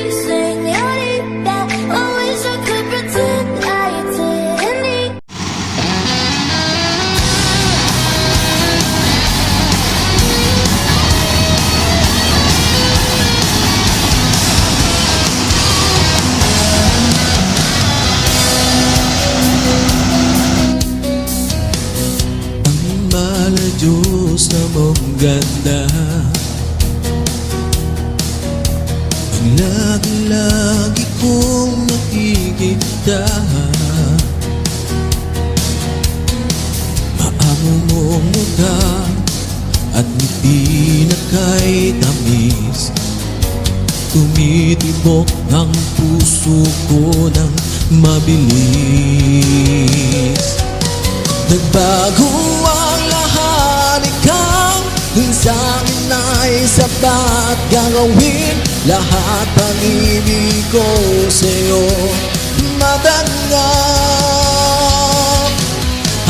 señorita. I wish I could pretend I didn't. Diyos na mong ganda, ang lagi-lagi kong nakikita. Maamo mong mukha at ngiti na kay tamis, tumitibok ang puso ko ng mabilis. Nagbago ang lahat, ikaw dun sa akin ay sapat. Gagawin lahat ang ibig ko sa'yo matanggap.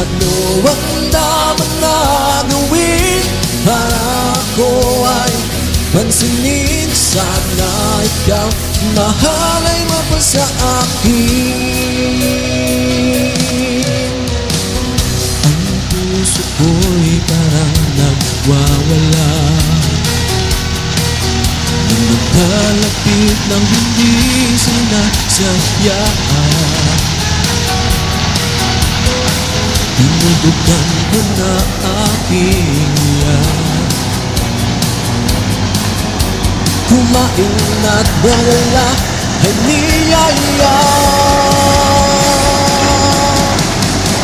Ano ang dapat na gawin para ako ay pansinin? Sana ikaw mahal ay mapasa akin. Puso ko'y parang nagwawala nang magkalapit ng hindi sinasadyaan. Tinudugan ko na aking yan, kumain at wala ay niyaya.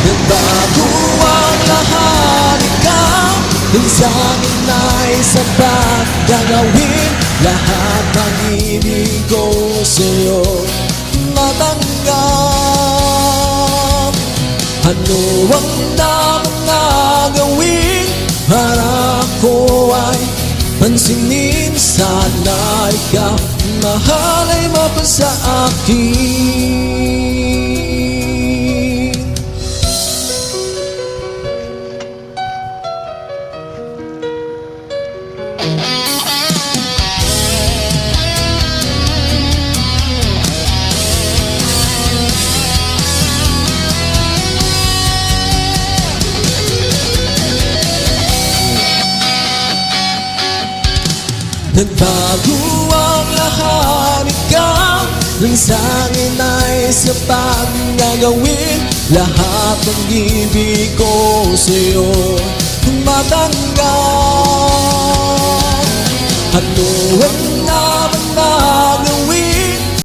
Nagbago ang lahat, ikaw dun sa akin ay sapat. Gagawin lahat ng ibig ko sa'yo matanggap. Ano ang dapat na gawin para ako ay pansinin? Sana ikaw mahal ay mapasa akin. Nagbago ang lahat, ikaw nang sa akin ay sapat. Gagawin lahat ng ibig ko sa'yo matanggap. Ano ang